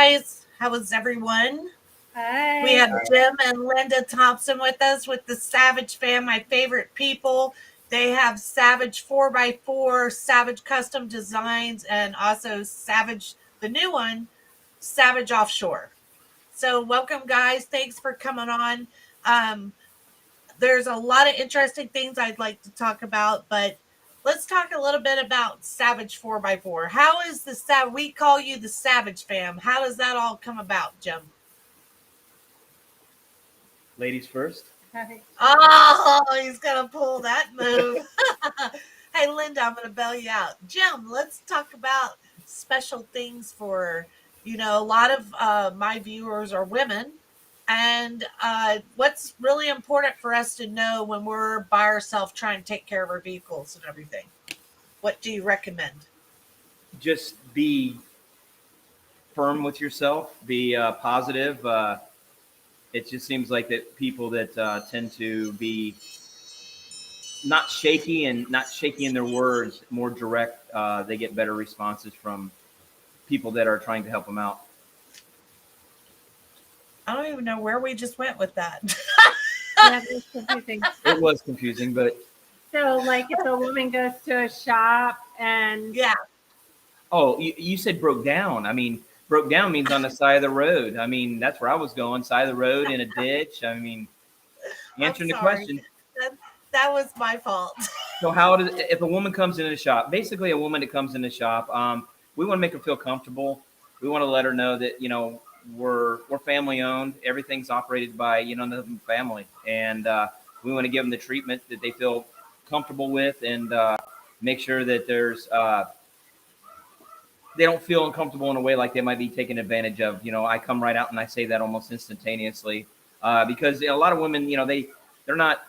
guys. How is everyone? We Hi. have Jim and Linda Thompson with us with the Savage fam, my favorite people. They have Savage 4x4, Savage Custom Designs, and also Savage, the new one, Savage Offshore. So, welcome, guys. Thanks for coming on. Um, there's a lot of interesting things I'd like to talk about, but let's talk a little bit about Savage 4x4. How is we call you the Savage fam. How does that all come about, Jim? Ladies first. Hi. Oh, he's gonna pull that move. Hey, Linda, I'm gonna bail you out. Jim, let's talk about special things for a lot of my viewers are women, and what's really important for us to know when we're by ourselves trying to take care of our vehicles and everything. What do you recommend? Just be firm with yourself. Be positive. It just seems like that people that tend to be not shaky in their words, more direct. They get better responses from people that are trying to help them out. I don't even know where we just went with that. Yeah, that's confusing. It was confusing, but So, like, if a woman goes to a shop and Yeah. oh, you said broke down. I mean, broke down means on the side of the road. I mean, that's where I was going, side of the road in a ditch. I mean, I'm answering the sorry. question. That was my fault. So how does if a woman comes into the shop, basically a woman that comes in the shop, we want to make her feel comfortable. We want to let her know that we're family owned. Everything's operated by the family, and we want to give them the treatment that they feel comfortable with, and make sure that they don't feel uncomfortable in a way like they might be taken advantage of. I come right out and I say that almost instantaneously because a lot of women, they're not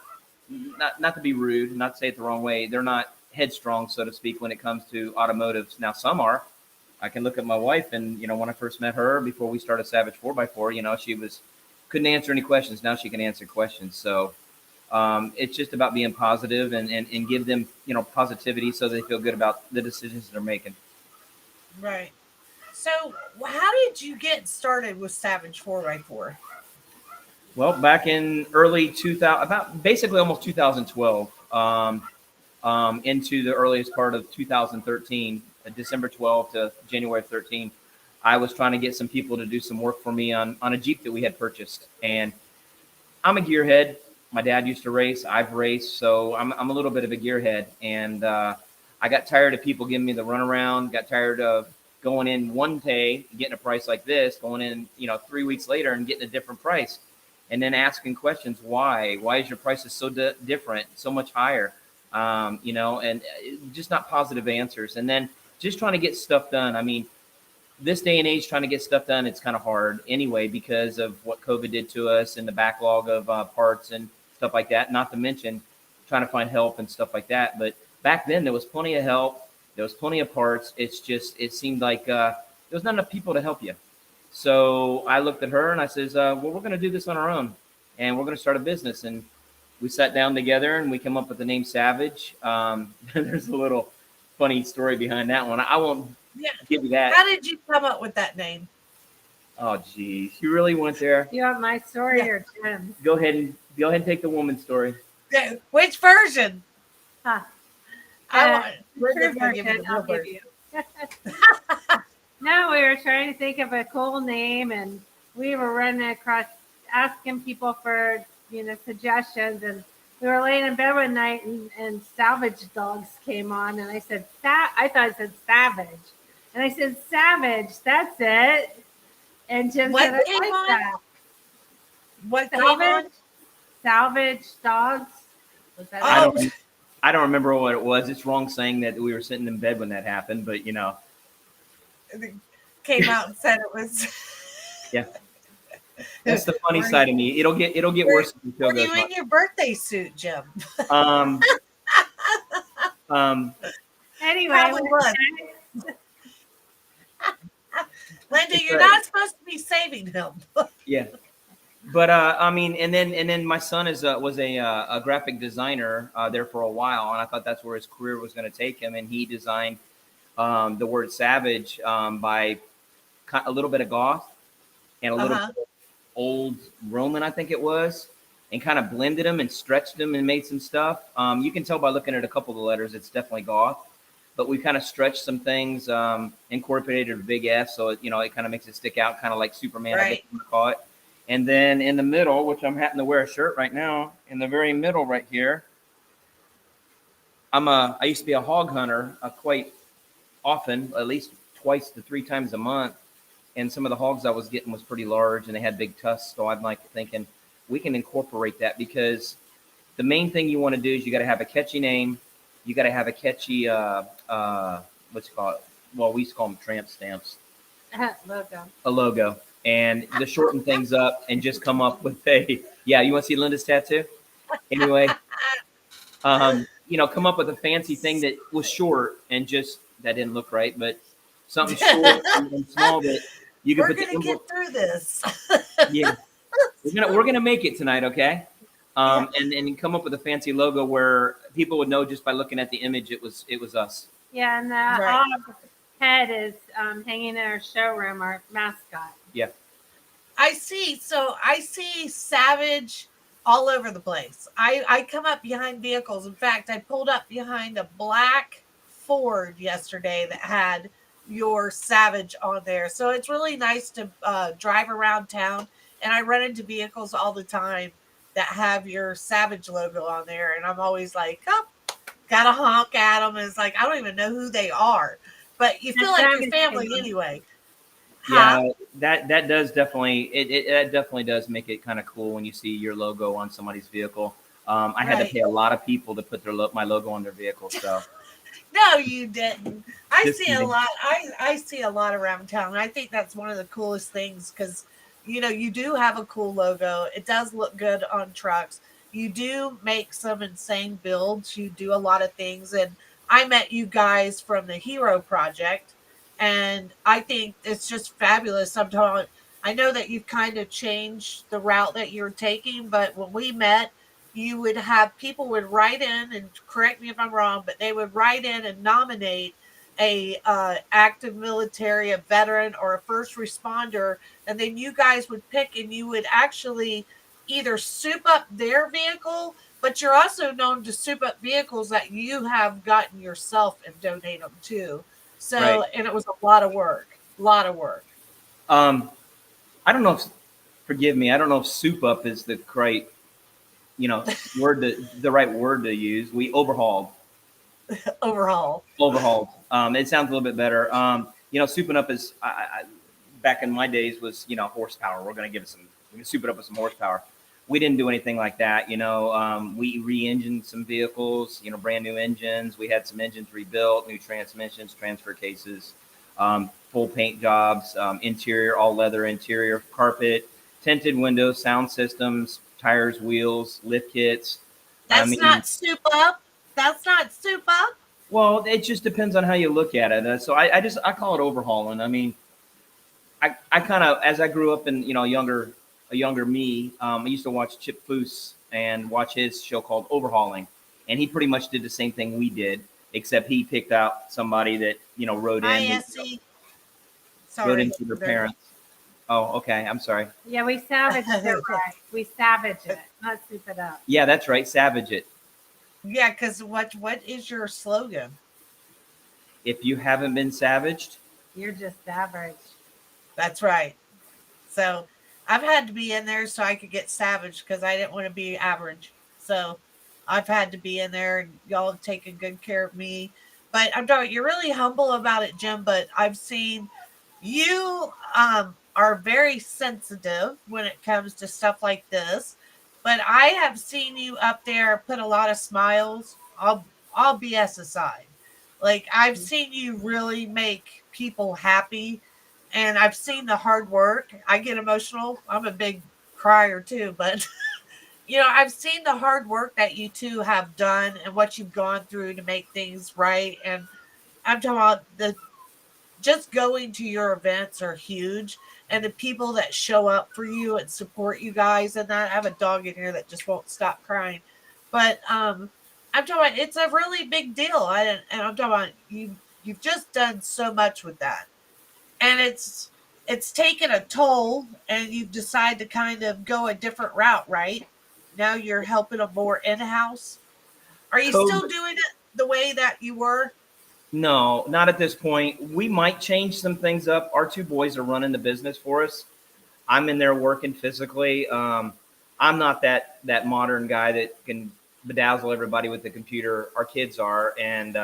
to be rude, not to say it the wrong way. They're not headstrong, so to speak, when it comes to automotives. Now, some are. I can look at my wife, and when I first met her, before we started Savage 4x4, she couldn't answer any questions. Now she can answer questions. So it's just about being positive and give them positivity so they feel good about the decisions they're making. Right. So, how did you get started with Savage 4x4? Well, back in early 2000, about basically almost 2012, into the earliest part of 2013, December 12th to January 13th, I was trying to get some people to do some work for me on a Jeep that we had purchased. And I'm a gearhead. My dad used to race. I've raced, so I'm a little bit of a gearhead. And I got tired of people giving me the runaround. Got tired of going in one day, getting a price like this, going in 3 weeks later and getting a different price, and then asking questions. Why is your prices so different, so much higher? And just not positive answers. And then just trying to get stuff done. I mean, this day and age, trying to get stuff done, it's kind of hard anyway because of what COVID did to us and the backlog of parts and stuff like that. Not to mention trying to find help and stuff like that. But back then, there was plenty of help. There was plenty of parts. It seemed like there was not enough people to help you. So I looked at her and I says, well, we're going to do this on our own, and we're going to start a business. And we sat down together and we came up with the name Savage. There's a little funny story behind that one. I won't give you that. How did you come up with that name? Oh, geez. You really went there? you want my story or Jim's? Go ahead and take the woman's story. Which version? Huh. We're Sure just gonna give you version, the I'll real give version. you. No, we were trying to think of a cool name, and we were running across asking people for suggestions, and we were laying in bed one night, and Salvage Dogs came on, and I said, I thought it said Savage, and I said, Savage, that's it. And Jim What said, I came like on? that. What came on? Salvage Dogs. Was that Oh. I don't remember what it was. It's wrong saying that we were sitting in bed when that happened, but It came out and said it was. yeah. That's the funny side of me. It'll get worse as the show Were goes you in your birthday suit, Jim? on. Anyway, Probably was. Linda, you're not supposed to be saving him. Yeah. But I mean, and then my son was a graphic designer there for a while, and I thought that's where his career was going to take him. And he designed the word Savage by a little bit of Goth and a little Uh-huh. bit of old Roman, I think it was, and kind of blended them and stretched them and made some stuff. You can tell by looking at a couple of the letters, it's definitely Goth. But we kind of stretched some things, incorporated a big F, so it kind of makes it stick out, kind of like Superman, I guess Right. you would call it. And then in the middle, which I'm happening to wear a shirt right now, in the very middle right here, I used to be a hog hunter quite often, at least twice to three times a month. And some of the hogs I was getting was pretty large and they had big tusks. So I'm like thinking we can incorporate that, because the main thing you want to do is you got to have a catchy name. You got to have a catchy, what's it called? Well, we used to call them tramp stamps, Logo. a logo. And to shorten things up and just come up with yeah, you want to see Linda's tattoo? Anyway, come up with a fancy thing that was short and just, that didn't look right, but something short and small that you can We're put the gonna emblem. get through this. Yeah, we're gonna make it tonight, okay? Yeah. And come up with a fancy logo where people would know just by looking at the image it was us. Yeah, and the Right. hog head is hanging in our showroom, our mascot. Yeah. I see. So I see Savage all over the place. I come up behind vehicles. In fact, I pulled up behind a black Ford yesterday that had your Savage on there. So it's really nice to drive around town. And I run into vehicles all the time that have your Savage logo on there. And I'm always like, oh, gotta honk at them. And it's like, I don't even know who they are. But you feel That's like your Savage family Kingdom. anyway. Huh? Yeah, that does definitely that definitely does make it kind of cool when you see your logo on somebody's vehicle. I had to Right. pay a lot of people to put my logo on their vehicle. So No, you didn't. I just see a kidding. lot. I see a lot around town. And I think that's one of the coolest things because you do have a cool logo. It does look good on trucks. You do make some insane builds. You do a lot of things. And I met you guys from the Hero Project, and I think it's just fabulous. Sometimes I know that you've kind of changed the route that you're taking, but when we met, you would have people would write in, and correct me if I'm wrong, but they would write in and nominate a active military, a veteran, or a first responder, and then you guys would pick, and you would actually either soup up their vehicle, but you're also known to soup up vehicles that you have gotten yourself and donate them to. Right. So, and it was a lot of work, a lot of work. Um, I don't know if, forgive me, I don't know if soup up is the right, the right word to use. We overhauled. Overhaul. Overhauled. It sounds a little bit better. Souping up is back in my days was horsepower. We're going to soup it up with some horsepower. We didn't do anything like that. We re-engined some vehicles. Brand new engines. We had some engines rebuilt, new transmissions, transfer cases, full paint jobs, interior all leather interior, carpet, tinted windows, sound systems, tires, wheels, lift kits. I That's mean, not soup up. That's not soup up. well, it just depends on how you look at it. So I call it overhauling. I mean, I kind of, as I grew up in a younger me, I used to watch Chip Foose and watch his show called Overhauling, and he pretty much did the same thing we did, except he picked out somebody that ISC. wrote Sorry. into their parents. Oh, okay. I'm sorry. Yeah, we savaged it right. We savage it, not soup it up. Yeah, that's right. Savage it. Yeah, because what is your slogan? If you haven't been savaged, You're just average. That's right. So I've had to be in there so I could get savage because I didn't want to be average. So I've had to be in there, and y'all have taken good care of me. But I'm talking, you're really humble about it, Jim. But I've seen you are very sensitive when it comes to stuff like this. But I have seen you up there put a lot of smiles. All BS aside, like I've seen you really make people happy, and I've seen the hard work. I get emotional. I'm a big crier too, but I've seen the hard work that you two have done and what you've gone through to make things right. And I'm talking about the just going to your events are huge, and the people that show up for you and support you guys. And that I have a dog in here that just won't stop crying. But I'm talking about it's a really big deal. And I'm talking about you've just done so much with that. And it's it's taken a toll, and you've decided to kind of go a different route, right? Now you're helping them more in-house. Are you still COVID, doing it the way that you were? no, not at this point. We might change some things up. Our two boys are running the business for us. I'm in there working physically. I'm not that modern guy that can bedazzle everybody with the computer. Our kids are, and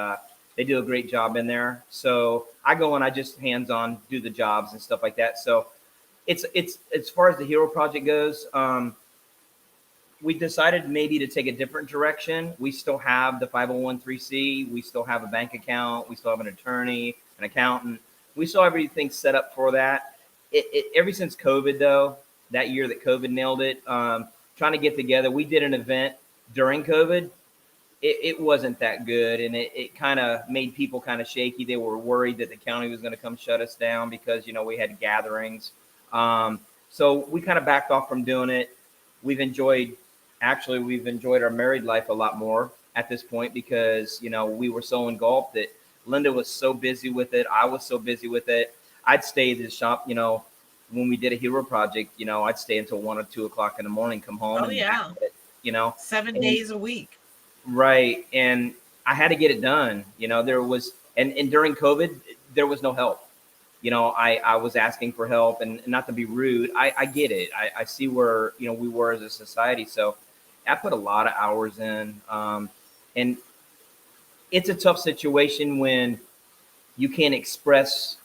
they do a great job in there. So I go and I just hands on do the jobs and stuff like that. So it's as far as the hero project goes. We decided maybe to take a different direction. We still have the 501(c). We still have a bank account. We still have an attorney, an accountant. We still have everything set up for that. Ever since COVID, though, that year that COVID nailed it, trying to get together, we did an event during COVID. It wasn't that good, and it kind of made people kind of shaky. They were worried that the county was going to come shut us down because, we had gatherings. So we kind of backed off from doing it. We've enjoyed our married life a lot more at this point because, we were so engulfed that Linda was so busy with it. I was so busy with it. I'd stay at the shop, when we did a hero project, I'd stay until 1 or 2 o'clock in the morning, come home Oh and yeah, it, you know, 7 days a week. right. And I had to get it done. There was, and during COVID, there was no help. I was asking for help, and not to be rude, I get it. I see where, we were as a society. So I put a lot of hours in. And it's a tough situation when you can't express.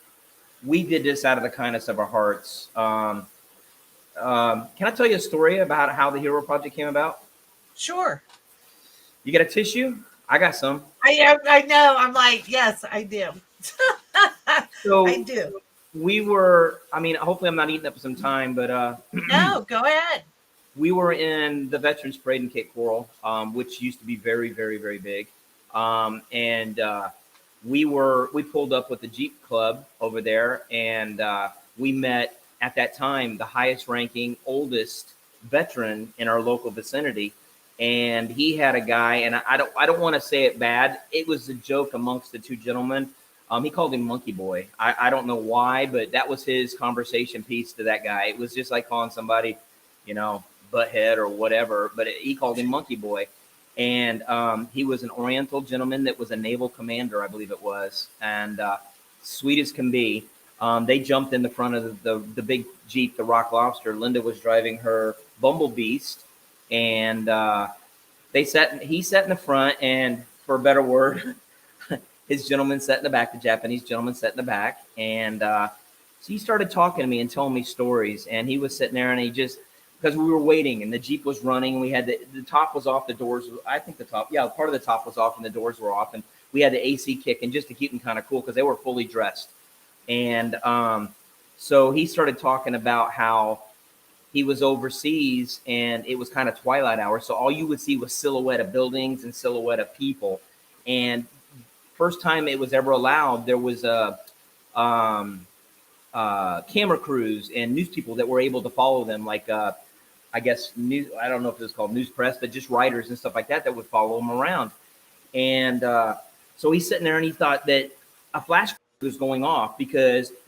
We did this out of the kindness of our hearts. Can I tell you a story about how the Hero Project came about? Sure. You got a tissue? I got some. I know. I'm like, yes, I do. I So do. we were, hopefully I'm not eating up some time, but No, go ahead. we were in the Veterans Parade in Cape Coral, which used to be very, very, very big. And we pulled up with the Jeep Club over there, and we met at that time the highest ranking, oldest veteran in our local vicinity. And he had a guy, and I don't want to say it bad. It was a joke amongst the two gentlemen. He called him Monkey Boy. I don't know why, but that was his conversation piece to that guy. It was just like calling somebody, butthead or whatever, but he called him Monkey Boy. And he was an Oriental gentleman that was a naval commander, I believe it was, and sweet as can be. They jumped in the front of the big Jeep, the Rock Lobster. Linda was driving her Bumble Beast, and he sat in the front, and for a better word, his gentleman sat in the back, the Japanese gentleman sat in the back, and so he started talking to me and telling me stories, and he was sitting there, and he just, because we were waiting and the Jeep was running, we had the top was off, the doors, I think part of the top was off and the doors were off, and we had the AC kicking just to keep them kind of cool because they were fully dressed. And so he started talking about how he was overseas and it was kind of twilight hour, so all you would see was silhouette of buildings and silhouette of people. And first time it was ever allowed, there was a camera crews and news people that were able to follow them, like I guess news. I don't know if it was called news press, but just writers and stuff like that would follow him around. And so he's sitting there and he thought that a flash was going off and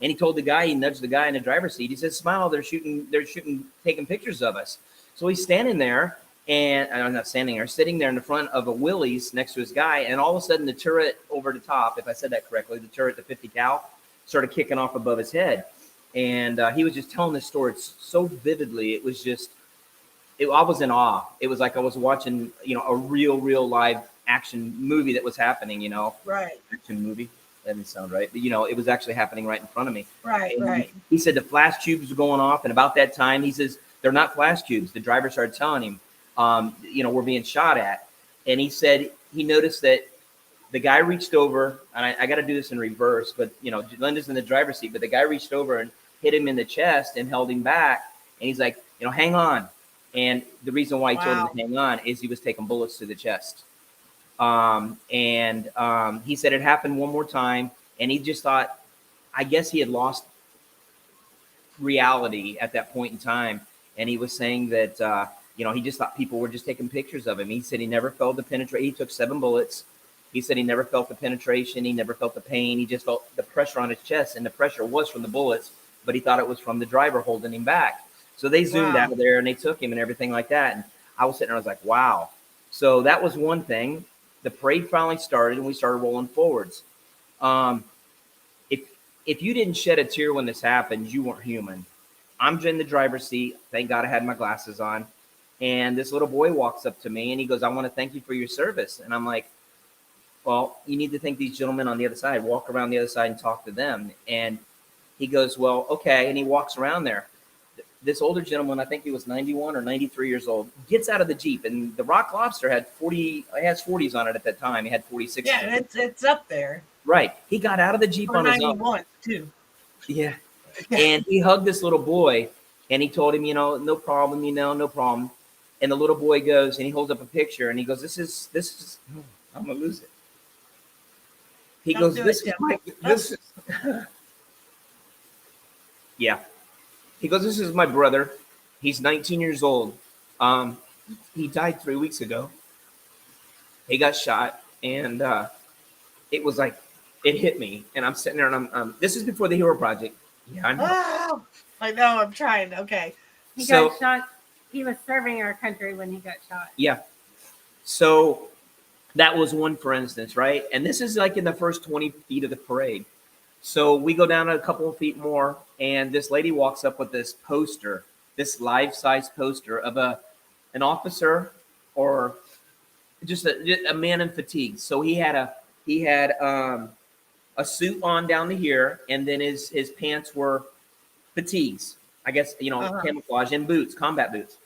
he told the guy, he nudged the guy in the driver's seat. He said, "Smile, they're shooting, taking pictures of us." So he's standing there, and I'm not standing there, sitting there in the front of a Willys next to his guy, and all of a sudden the turret over the top, if I said that correctly, the turret, the 50 cal, started kicking off above his head. And he was just telling this story so vividly. It was just, I was in awe. It was like I was watching, a real live action movie that was happening, Right. Action movie. That didn't sound right. But, it was actually happening right in front of me. Right. And Right. he said the flash tubes were going off. And about that time, he says, they're not flash tubes. The driver started telling him, we're being shot at. And he said he noticed that the guy reached over, and I got to do this in reverse, but, Linda's in the driver's seat, but the guy reached over and hit him in the chest and held him back. And he's like, hang on. And the reason why he told him to hang on is he was taking bullets to the chest. He said it happened one more time, and he just thought, I guess he had lost reality at that point in time. And he was saying that, he just thought people were just taking pictures of him. He said he never felt the penetration. He took 7 bullets. He said he never felt the penetration. He never felt the pain. He just felt the pressure on his chest, and the pressure was from the bullets, but he thought it was from the driver holding him back. So they zoomed out of there and they took him and everything like that. And I was sitting there, I was like, wow. So that was one thing. The parade finally started and we started rolling forwards. Um, if you didn't shed a tear when this happened, you weren't human. I'm in the driver's seat. Thank God I had my glasses on. And this little boy walks up to me and he goes, I want to thank you for your service. And I'm like, well, you need to thank these gentlemen on the other side. Walk around the other side and talk to them. And he goes, well, okay. And he walks around there. This older gentleman, I think he was 91 or 93 years old, gets out of the Jeep. And the Rock Lobster had 40s on it at that time. He had 46. Yeah, it's up there. Right. He got out of the Jeep For on his 91 own. too. Yeah. And he hugged this little boy and he told him, no problem, no problem. And the little boy goes and he holds up a picture and he goes, this is, I'm going to lose it. He Don't goes, do this it, is Tim. this is, yeah. He goes, this is my brother. He's 19 years old. He died 3 weeks ago. He got shot and it was like, it hit me. And I'm sitting there and I'm this is before the Hero Project. Yeah, I know. Oh, I know. I'm trying. Okay. He got shot. He was serving our country when he got shot. Yeah. So that was one, for instance, right? And this is like in the first 20 feet of the parade. So we go down a couple of feet more, and this lady walks up with this poster, this life-size poster of an officer or just a man in fatigue. So he had a suit on down to here, and then his pants were fatigues, I guess, camouflage, and boots, combat boots.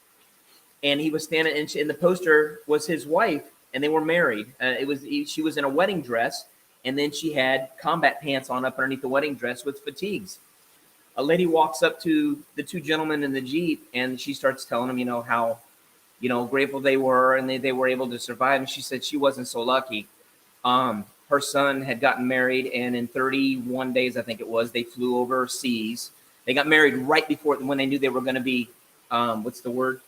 And he was standing, and the poster was his wife, and they were married. She was in a wedding dress, and then she had combat pants on up underneath the wedding dress with fatigues. A lady walks up to the two gentlemen in the Jeep, and she starts telling them, how, grateful they were, and they were able to survive. And she said she wasn't so lucky. Her son had gotten married, and in 31 days, I think it was, they flew overseas. They got married right before when they knew they were going to be, what's the word?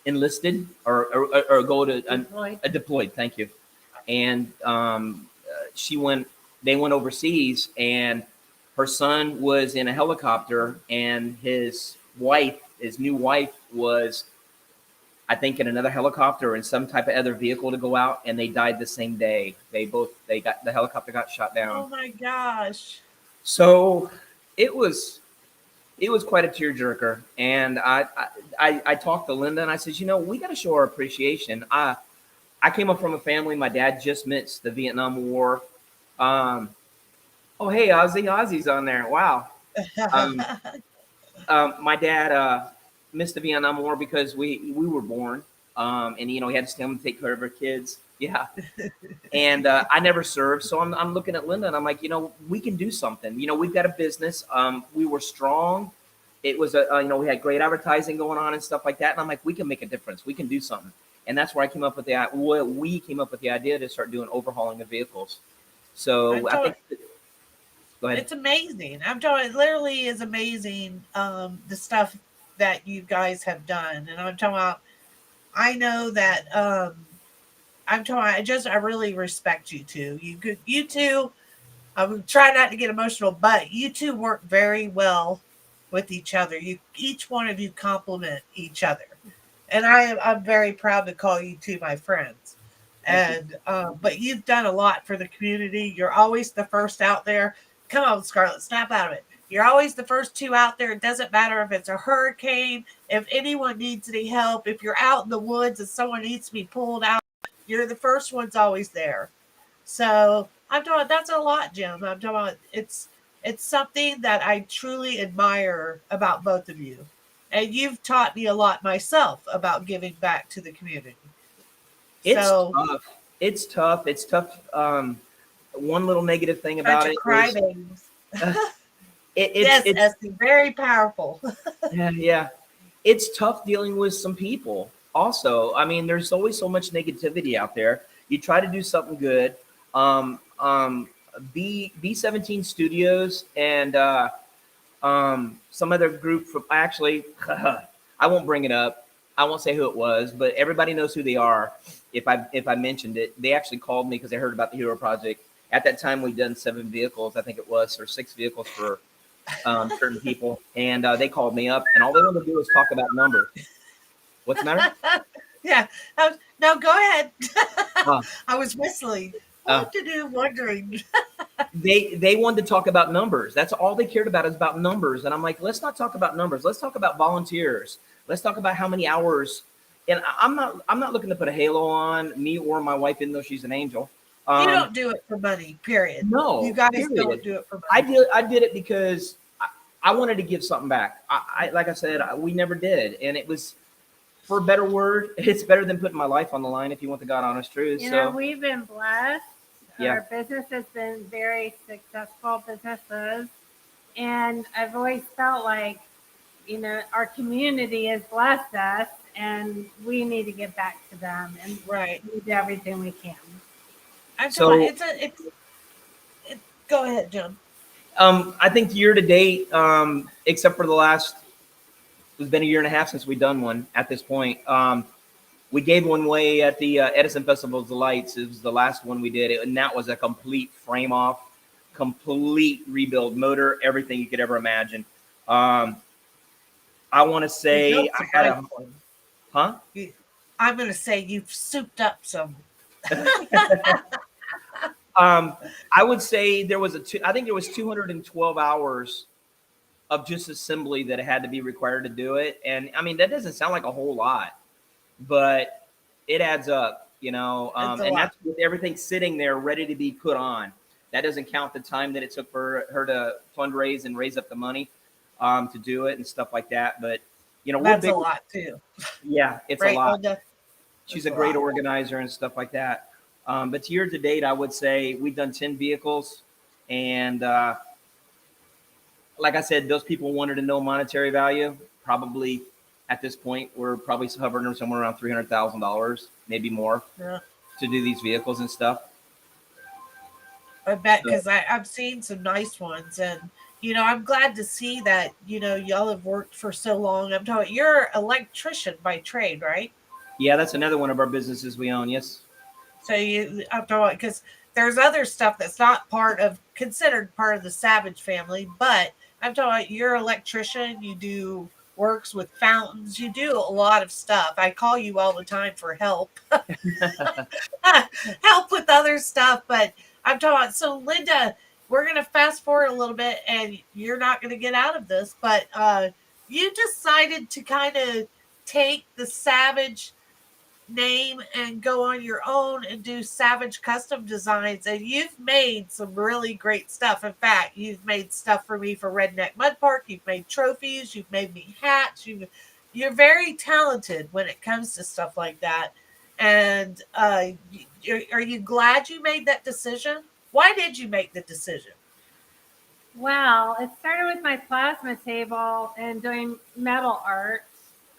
Enlisted or go to deployed. Thank you. And they went overseas, and her son was in a helicopter, and his new wife was, I think, in another helicopter or in some type of other vehicle to go out, and they died the same day. The helicopter got shot down. Oh my gosh. So it was quite a tearjerker. And I talked to Linda and I said, we got to show our appreciation. I came up from a family. My dad just missed the Vietnam War. Oh, hey, Ozzy's on there. Wow. My dad missed the Vietnam War because we were born. And he had to stay home and take care of our kids. Yeah. And I never served. So I'm looking at Linda and I'm like, we can do something. We've got a business. We were strong. It was we had great advertising going on and stuff like that. And I'm like, we can make a difference. We can do something. And that's where we came up with the idea to start doing overhauling of vehicles. So I think, go ahead. It's amazing. It literally is amazing. The stuff that you guys have done. And I'm talking about, I know that, I really respect you two. You two, I'm trying not to get emotional, but you two work very well with each other. Each one of you complement each other. And I'm very proud to call you two my friends. And, but you've done a lot for the community. You're always the first out there. Come on, Scarlett, snap out of it. You're always the first two out there. It doesn't matter if it's a hurricane, if anyone needs any help, if you're out in the woods and someone needs to be pulled out, you're the first one's always there. So I'm talking, that's a lot, Jim. I'm talking, it's something that I truly admire about both of you. And you've taught me a lot myself about giving back to the community. It's tough. It's tough. One little negative thing about it is it's very powerful. Yeah. It's tough dealing with some people. Also, I mean, there's always so much negativity out there. You try to do something good. B17 Studios and some other group from actually, I won't bring it up. I won't say who it was, but everybody knows who they are. If I mentioned it, they actually called me because they heard about the Hero Project. At that time, we'd done 7 vehicles, I think it was, or 6 vehicles for certain people, and they called me up, and all they wanted to do was talk about numbers. What's the matter? Yeah. No, go ahead. Uh, I was whistling. uh, What to do? Wondering. they wanted to talk about numbers. That's all they cared about, is about numbers. And I'm like, let's not talk about numbers. Let's talk about volunteers. Let's talk about how many hours. And I'm not looking to put a halo on me or my wife, even though she's an angel. You don't do it for money, period. No, You guys period. don't do it for money. I did it because I wanted to give something back. Like I said, we never did, and it was, for a better word, it's better than putting my life on the line, if you want the God honest truth. You So know, we've been blessed. Yeah. Our business has been very successful businesses. And I've always felt like, you know, our community has blessed us and we need to give back to them and Right. we do everything we can. So- Go ahead, John. I think year to date, except for the last, it's been a year and a half since we've done one at this point. We gave one away at the Edison Festival of the Lights. It was the last one we did, and that was a complete frame off, complete rebuild, motor, everything you could ever imagine. I want to say I had a, huh? I'm going to say you've souped up some. I would say there was I think there was 212 hours of just assembly that had to be required to do it. And I mean, that doesn't sound like a whole lot, but it adds up, you know, and that's with everything sitting there ready to be put on. That doesn't count the time that it took for her to fundraise and raise up the money to do it and stuff like that. But, you know, That's a lot too. Yeah, it's right, a lot. Linda? She's a great organizer and stuff like that. But year to date, I would say we've done 10 vehicles. And like I said, those people wanted to know monetary value. Probably at this point, we're probably hovering somewhere around $300,000, maybe more, to do these vehicles and stuff. I bet, because I've seen some nice ones, and you know, I'm glad to see that, you know, y'all have worked for so long. I'm talking, you're an electrician by trade, right? Yeah, that's another one of our businesses we own. Yes. So I'm talking, because there's other stuff that's not considered part of the Savage family, but I'm talking, you're an electrician. You do works with fountains. You do a lot of stuff. I call you all the time for help, help with other stuff, but I'm talking. So Linda, we're going to fast forward a little bit, and you're not going to get out of this, but you decided to kind of take the Savage name and go on your own and do Savage custom designs, and you've made some really great stuff. In fact, you've made stuff for me for Redneck Mud Park. You've made trophies. You've made me hats. You're very talented when it comes to stuff like that. And are you glad you made that decision? Why did you make the decision? Well, it started with my plasma table and doing metal art.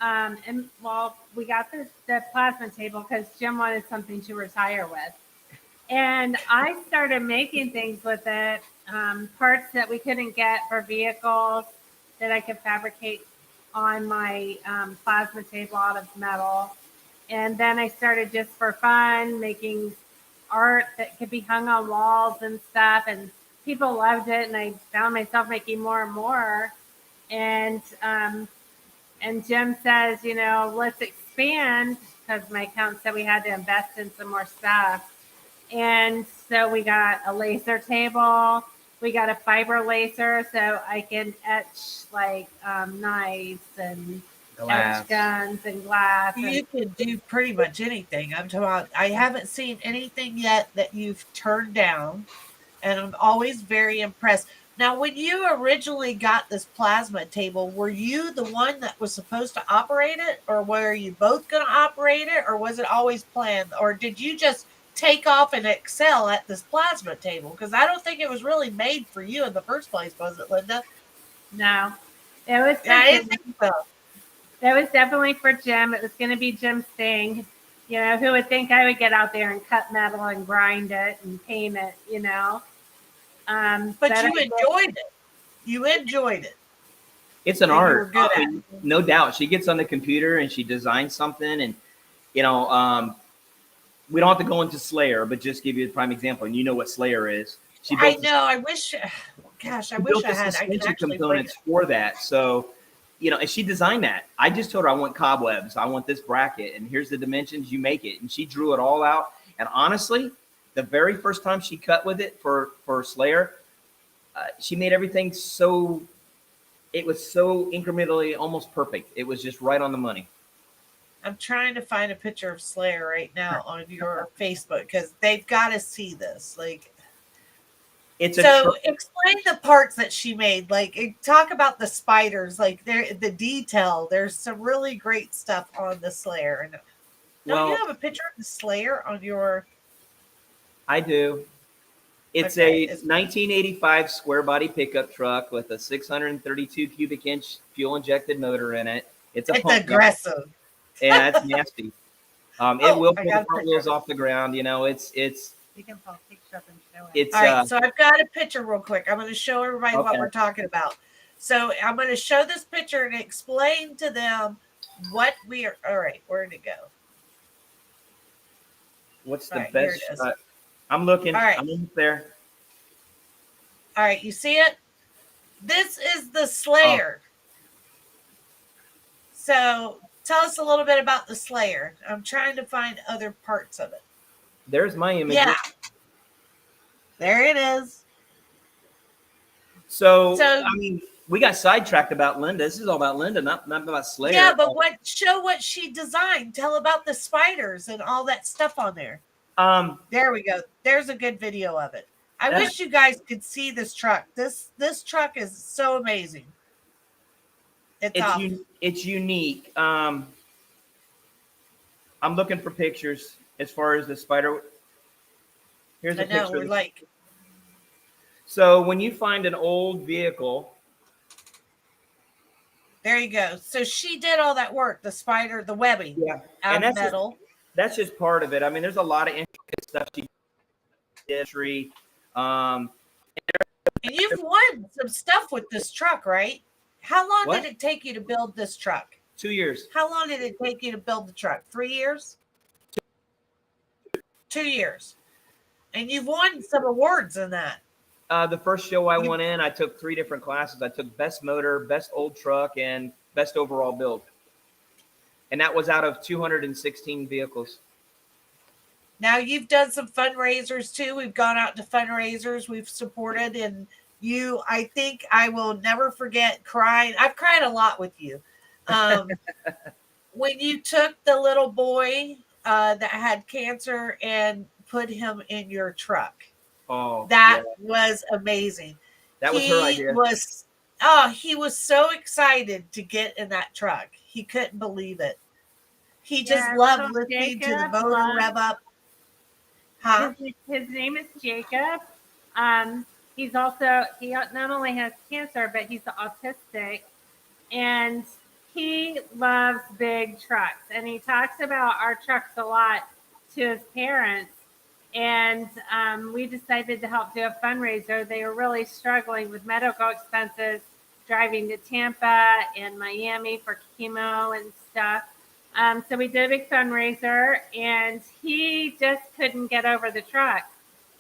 And well, we got the plasma table because Jim wanted something to retire with. And I started making things with it, parts that we couldn't get for vehicles that I could fabricate on my plasma table out of metal. And then I started just for fun making art that could be hung on walls and stuff. And people loved it. And I found myself making more and more. And Jim says, you know, let's expand, because my accountant said we had to invest in some more stuff. And so we got a laser table. We got a fiber laser so I can etch like knives and etch guns and glass. You can do pretty much anything. I'm talking about, I haven't seen anything yet that you've turned down, and I'm always very impressed. Now, when you originally got this plasma table, were you the one that was supposed to operate it, or were you both going to operate it, or was it always planned, or did you just take off and excel at this plasma table? Because I don't think it was really made for you in the first place, was it, Linda? No, it was. I didn't think so. That was definitely for Jim. It was going to be Jim's thing. You know, who would think I would get out there and cut metal and grind it and paint it, you know? But you enjoyed it. You enjoyed it. It's an art. No doubt. She gets on the computer and she designs something, and, you know, we don't have to go into Slayer, but just give you a prime example. And you know what Slayer is. I know. I wish, gosh, I She wish built I the had. I can suspension actually bring components it. for that. So, and she designed that. I just told her I want cobwebs. I want this bracket, and here's the dimensions. You make it, and she drew it all out. And honestly, the very first time she cut with it for Slayer, she made everything so. It was so incrementally almost perfect. It was just right on the money. I'm trying to find a picture of Slayer right now on your Facebook because they've got to see this. Like, It's so explain the parts that she made. Like, talk about the spiders. Like, the detail. There's some really great stuff on the Slayer. And don't you well, have a picture of the Slayer on your? I do. It's Okay, a 1985 square body pickup truck with a 632 cubic inch fuel injected motor in it. It's a it's pump gun. aggressive. Yeah, it's nasty. It Oh, will I pull got the a front picture wheels of it. off the ground. It's You can pull picture up and show it. it's All right, so I've got a picture real quick. I'm going to show everybody what okay. we're talking about. So I'm going to show this picture and explain to them what we are. All right, where did it go? What's the All right, here best it is. shot? I'm looking. All right. I'm almost there. All right, you see it? This is the Slayer. So tell us a little bit about the Slayer. I'm trying to find other parts of it. There's my image. Yeah. There it is. So So- I mean, we got sidetracked about Linda. This is all about Linda, not about Slayer. Yeah, but show what she designed. Tell about the spiders and all that stuff on there. There we go. There's a good video of it. I wish you guys could see this truck. This truck is so amazing. It's unique. I'm looking for pictures as far as the spider. Here's a I know, picture. we're like, So when you find an old vehicle, there you go. So she did all that work, the spider, the webbing out of metal. That's just part of it. I mean, there's a lot of intricate stuff she did. And you've won some stuff with this truck, right? How long What? did it take you to build this truck? 2 years. How long did it take you to build the truck? 3 years? 2 years. And you've won some awards in that. The first show I went in, I took 3 different classes. I took best motor, best old truck, and best overall build. And that was out of 216 vehicles. Now you've done some fundraisers too. We've gone out to fundraisers. We've supported, and I think I will never forget crying. I've cried a lot with you. When you took the little boy that had cancer and put him in your truck. Oh, that was amazing. That was her idea. He was so excited to get in that truck. He couldn't believe it. He just loved listening to the motor rev up. Huh? His name is Jacob. He not only has cancer, but he's autistic, and he loves big trucks. And he talks about our trucks a lot to his parents. And we decided to help do a fundraiser. They were really struggling with medical expenses, driving to Tampa and Miami for chemo and stuff. So we did a big fundraiser, and he just couldn't get over the truck.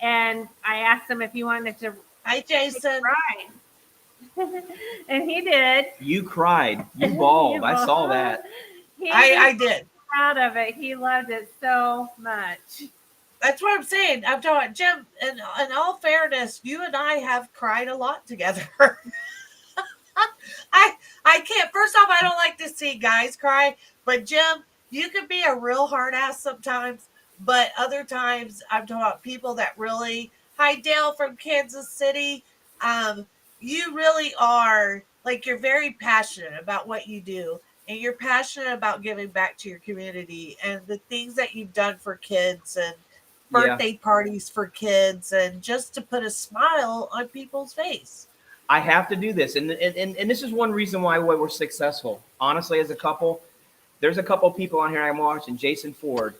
And I asked him if he wanted to. Hi, Jason. Ride. And he did. You cried. You bawled. I saw that. I did. Proud of it. He loved it so much. That's what I'm saying. I'm talking, Jim, in all fairness, you and I have cried a lot together. I can't, first off, I don't like to see guys cry, but Jim, you can be a real hard ass sometimes, but other times I'm talking about people that really, hi Dale from Kansas City, you really are, like, you're very passionate about what you do, and you're passionate about giving back to your community and the things that you've done for kids and birthday parties for kids, and just to put a smile on people's face. I have to do this. And this is one reason why we're successful. Honestly, as a couple, there's a couple people on here I'm watching, Jason Ford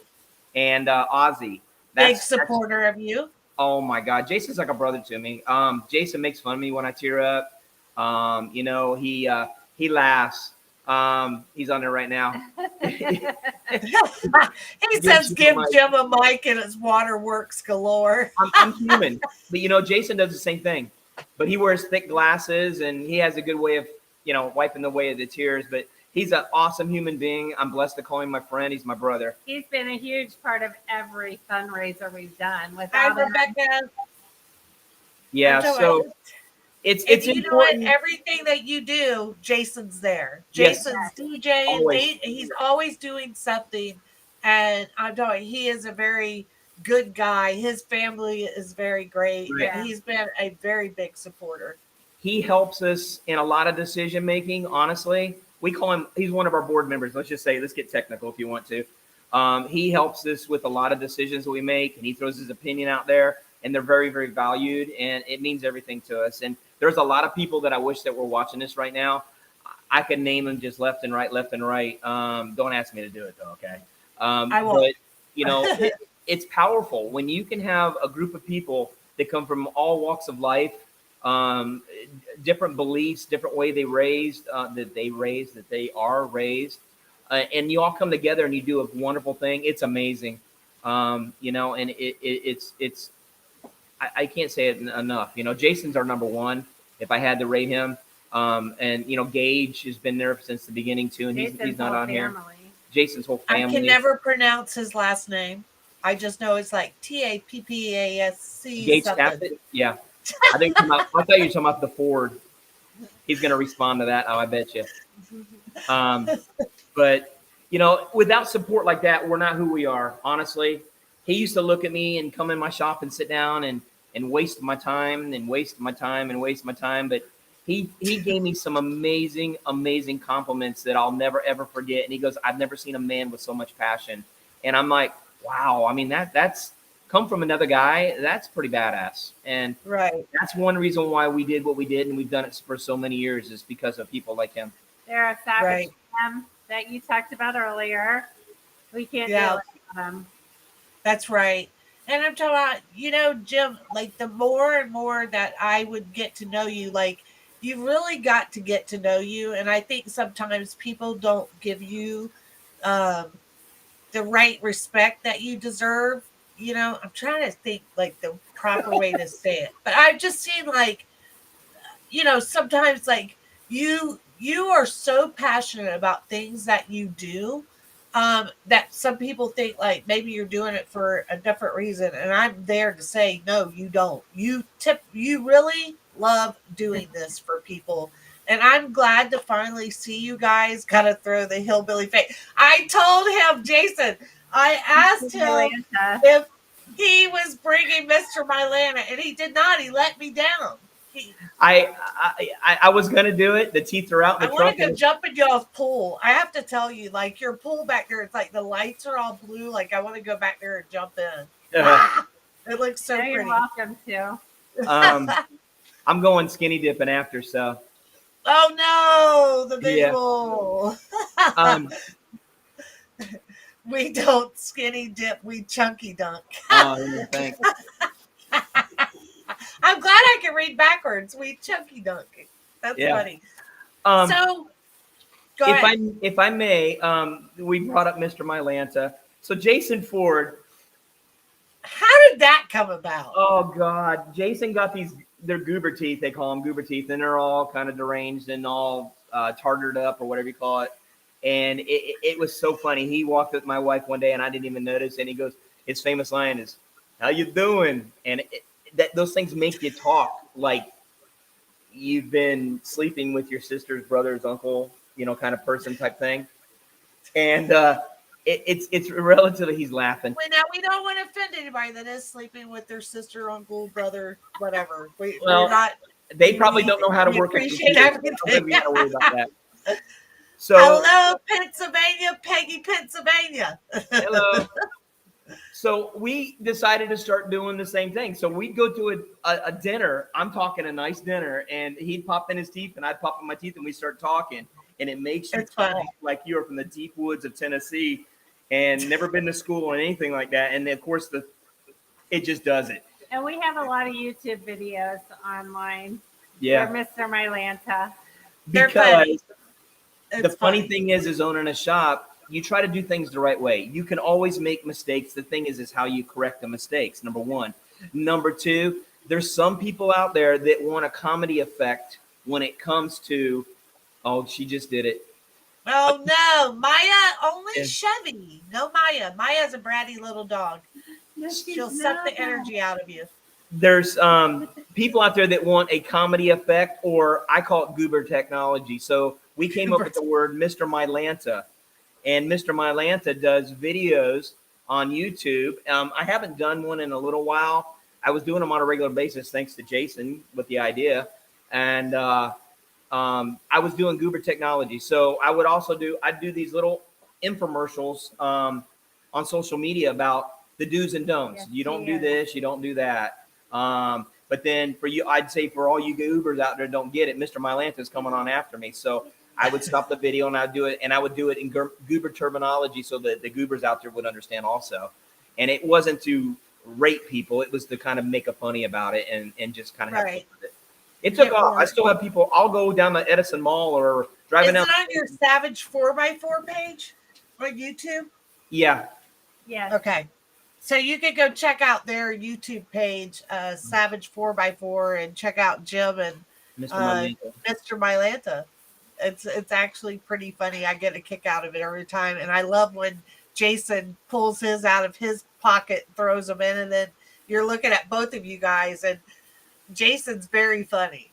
and Ozzy. Big supporter of you. Oh my God. Jason's like a brother to me. Jason makes fun of me when I tear up. He laughs. He's on there right now. He says, give Jim a mic and it's waterworks galore. I'm human. But Jason does the same thing. but he wears thick glasses and he has a good way of, wiping the way of the tears. But he's an awesome human being. I'm blessed to call him my friend. He's my brother. He's been a huge part of every fundraiser we've done. Hi, Without him, Rebecca. Yeah. I'm So talking- it's you know what? important. Everything that you do, Jason's there. Yes. Jason's DJing. Always. He's always doing something. And I'm telling you, he is a very good guy. His family is very great. Right. And he's been a very big supporter. He helps us in a lot of decision making. Honestly, we call him. He's one of our board members. Let's just say, let's get technical if you want to. He helps us with a lot of decisions that we make, and he throws his opinion out there, and they're very, very valued, and it means everything to us. And there's a lot of people that I wish that were watching this right now. I could name them just left and right. Don't ask me to do it though, okay? I won't. But it's powerful when you can have a group of people that come from all walks of life, different beliefs, different way they are raised, and you all come together and you do a wonderful thing. It's amazing, and it's I can't say it enough. Jason's our number one. If I had to rate him, and Gage has been there since the beginning too, and he's not on here. Jason's whole family. I can never pronounce his last name. I just know it's like Tappasc. Gage Tappet? Yeah. I thought you were talking about the Ford. He's going to respond to that. Oh, I bet you. But without support like that, we're not who we are. Honestly, he used to look at me and come in my shop and sit down and waste my time and waste my time and waste my time. But he gave me some amazing, amazing compliments that I'll never, ever forget. And he goes, I've never seen a man with so much passion. And I'm like, wow. I mean, that's come from another guy. That's pretty badass. And right. That's one reason why we did what we did. And we've done it for so many years is because of people like him. There are savage that you talked about earlier. We can't do it without them. That's right. And I'm talking about, Jim, like the more and more that I would get to know you, like you really got to get to know you. And I think sometimes people don't give you the right respect that you deserve. I'm trying to think like the proper way to say it. But I've just seen like, sometimes like you are so passionate about things that you do. That some people think like maybe you're doing it for a different reason, and I'm there to say no, you don't. You really love doing this for people, and I'm glad to finally see you guys. Gotta throw the hillbilly face. I told him, Jason. I asked him if he was bringing Mr. Mylanta, and he did not. He let me down. I was gonna do it. The teeth are out in the trunk. I want to go jump in y'all's pool. I have to tell you, like your pool back there, it's like the lights are all blue. Like I want to go back there and jump in. It looks so pretty. You're welcome to. I'm going skinny dipping after, so. Oh no, the visual. Yeah. We don't skinny dip. We chunky dunk. Yeah, thanks. I'm glad I can read backwards. We chunky dunk. That's funny. So, go ahead. If I may, we brought up Mr. Mylanta. So Jason Ford. How did that come about? Oh God, Jason got they're goober teeth. They call them goober teeth, and they're all kind of deranged and all tartared up or whatever you call it. And it was so funny. He walked with my wife one day, and I didn't even notice. And he goes, his famous line is, "How you doing?" And those things make you talk like you've been sleeping with your sister's brother's uncle, kind of person type thing. And it's relatively, he's laughing. Well, now we don't want to offend anybody that is sleeping with their sister, uncle, brother, whatever. We're not. They probably don't know how to work. Appreciate everything. We got to worry about that. So, hello, Pennsylvania, Peggy, Pennsylvania. Hello. So we decided to start doing the same thing. So we'd go to a dinner. I'm talking a nice dinner, and he'd pop in his teeth, and I'd pop in my teeth, and we start talking. And it makes you talk like you're from the deep woods of Tennessee and never been to school or anything like that. And of course, it just does it. And we have a lot of YouTube videos online. Yeah. For Mr. Mylanta. Because the funny thing is owning a shop, you try to do things the right way. You can always make mistakes. The thing is how you correct the mistakes, number one. Number two, there's some people out there that want a comedy effect when it comes to, oh, she just did it. Oh no, Maya only Yeah. Chevy. No Maya. Maya's a bratty little dog. No, she's She'll suck the not. energy out of you. There's people out there that want a comedy effect, or I call it goober technology. So we came up with the word Mr. Mylanta, and Mr. Mylanta does videos on YouTube. I haven't done one in a little while. I was doing them on a regular basis thanks to Jason with the idea, and I was doing goober technology. So I'd do these little infomercials on social media about the do's and don'ts. Yes, You don't do yes. this, you don't do that. But then for you, I'd say for all you goobers out there don't get it, Mr. Mylanta is coming on after me. So I would stop the video and I'd do it, and I would do it in goober terminology so that the goobers out there would understand also. And it wasn't to rate people, it was to kind of make a funny about it and just kind of have fun Right. with it. It took It off. I worked. still have people. I'll go down the Edison Mall or driving Is down. it on your Savage 4x4 page on YouTube? Yeah. Yes. Okay. So you could go check out their YouTube page, Savage 4x4, and check out Jim and Mr. Mylanta. Mr. Mylanta. It's actually pretty funny. I get a kick out of it every time, and I love when Jason pulls his out of his pocket, throws them in, and then you're looking at both of you guys, and Jason's very funny.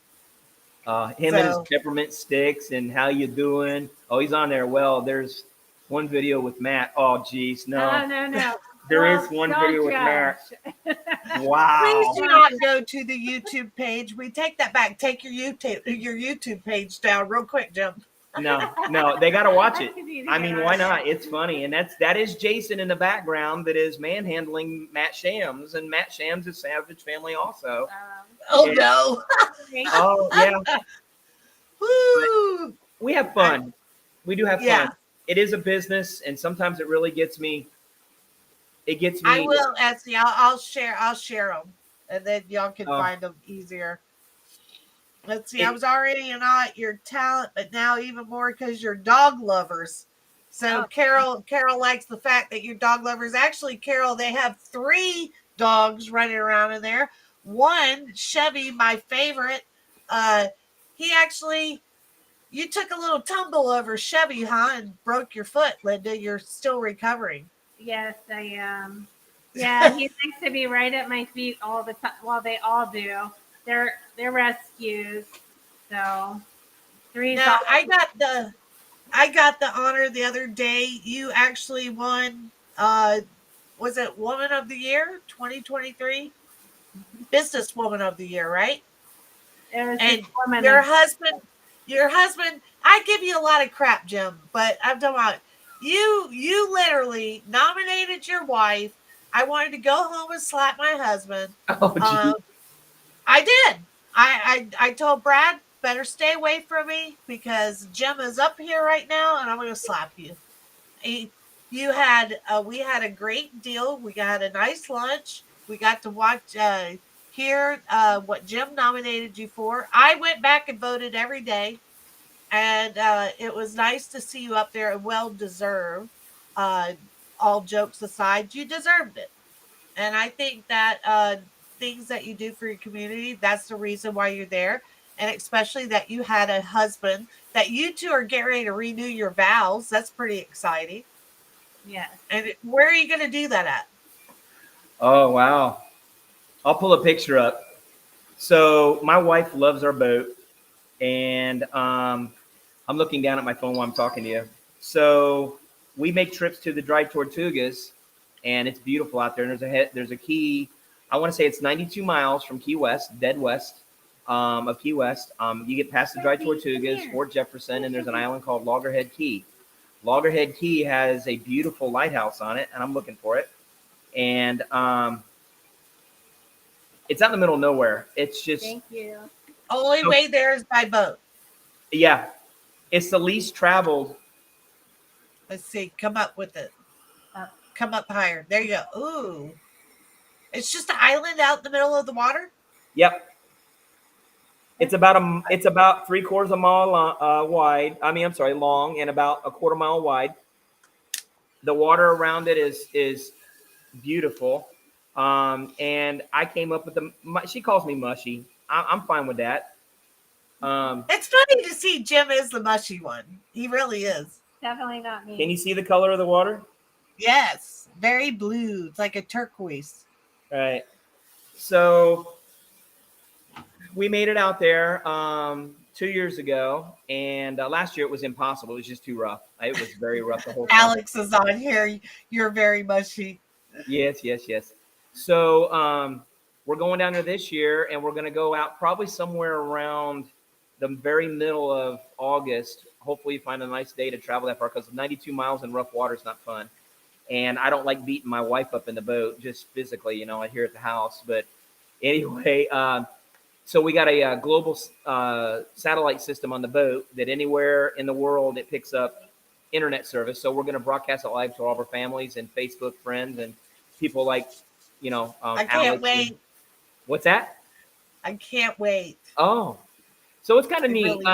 Him and his peppermint sticks and how you doing? Oh, he's on there. Well, there's one video with Matt. Oh, geez, no. No. There Well, is one don't video with Matt. judge. Wow. Please do not go to the YouTube page. We take that back. Take your YouTube page down real quick, Jim. No, they got to watch it. I need to I get mean, on why that. not? It's funny, and that is Jason in the background that is manhandling Matt Shams, and Matt Shams is Savage Family also. Oh Yeah. no! Oh yeah, Woo! we have fun. We do have fun. Yeah. It is a business, and sometimes it really gets me. It gets me. I will, Etsy. I'll share them, and then y'all can Oh. find them easier. Let's see. I was already in awe at your talent, but now even more because you're dog lovers. So Oh. Carol likes the fact that you're dog lovers. Actually, Carol, they have 3 dogs running around in there. One, Chevy, my favorite. He actually, you took a little tumble over Chevy, huh, and broke your foot, Linda. You're still recovering. Yes, I am. Yeah, he likes to be right at my feet all the time. Well, they all do. They're rescues. So 3 Now I got the honor the other day. You actually won. Was it Woman of the Year 2023? Businesswoman of the Year, right? And your husband. I give you a lot of crap, Jim, but I'm talking about you literally nominated your wife. I wanted to go home and slap my husband. Oh, geez. I did. I told Brad, better stay away from me because Jim is up here right now and I'm going to slap you. We had a great deal. We got a nice lunch. We got to watch, hear what Jim nominated you for. I went back and voted every day. And it was nice to see you up there and well deserved. All jokes aside, you deserved it. And I think that things that you do for your community, that's the reason why you're there. And especially that you had a husband, that you two are getting ready to renew your vows. That's pretty exciting. Yes. And where are you going to do that at? Oh, wow. I'll pull a picture up. So my wife loves our boat, and I'm looking down at my phone while I'm talking to you. So we make trips to the Dry Tortugas, and it's beautiful out there. And there's a key. I want to say it's 92 miles from Key West, dead west of Key West. You get past the Dry Tortugas, Fort Jefferson, and there's an island called Loggerhead Key. Loggerhead Key has a beautiful lighthouse on it, and I'm looking for it. And it's out in the middle of nowhere. It's just Thank you. Only way there is by boat. Yeah, it's the least traveled. Let's see. Come up with it. Come up higher. There you go. Ooh. It's just an island out in the middle of the water? Yep. It's about 3/4 mile wide. I'm sorry, long, and about 1/4 mile wide. The water around it is beautiful. And I came up with she calls me mushy. I'm fine with that. It's funny to see Jim is the mushy one. He really is. Definitely not me. Can you see the color of the water? Yes, very blue. It's like a turquoise. All right. So we made it out there 2 years ago, and last year it was impossible. It was just too rough. It was very rough the whole time. Alex is on here. You're very mushy. Yes. So we're going down there this year, and we're going to go out probably somewhere around the very middle of August. Hopefully, you find a nice day to travel that far, because 92 miles in rough water is not fun. And I don't like beating my wife up in the boat, just physically, here at the house. But anyway, so we got a global satellite system on the boat that anywhere in the world it picks up internet service. So we're going to broadcast it live to all of our families and Facebook friends and people like, I can't Alex. wait. What's that? I can't wait. Oh, so it's kind of neat. Really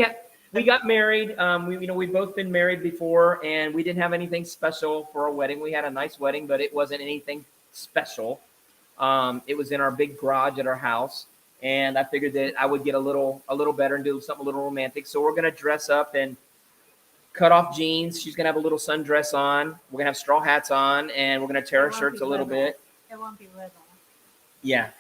can't. We got married. We've both been married before, and we didn't have anything special for our wedding. We had a nice wedding, but it wasn't anything special. It was in our big garage at our house, and I figured that I would get a little better and do something a little romantic. So we're gonna dress up and cut off jeans. She's gonna have a little sundress on. We're gonna have straw hats on, and we're gonna tear our shirts a little bit. It won't be little. Yeah,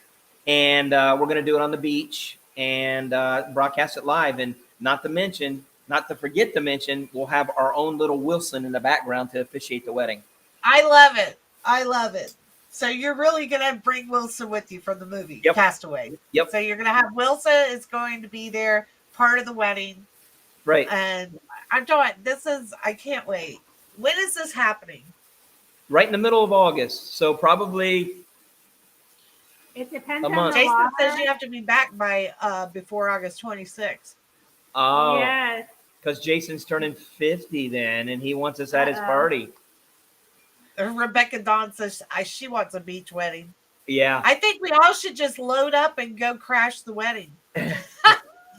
and we're gonna do it on the beach and broadcast it live. And not to forget to mention, we'll have our own little Wilson in the background to officiate the wedding. I love it. So you're really gonna bring Wilson with you from the movie Yep. Castaway. Yep. So you're gonna have Wilson is going to be there, part of the wedding. Right. And I'm doing I can't wait. When is this happening? Right in the middle of August. So probably It depends A on month. the Jason water. says you have to be back by before August 26th. Yes. because Jason's turning 50 then, and he wants us at his Uh-oh. party. Rebecca Dawn says she wants a beach wedding. Yeah. I think we all should just load up and go crash the wedding. You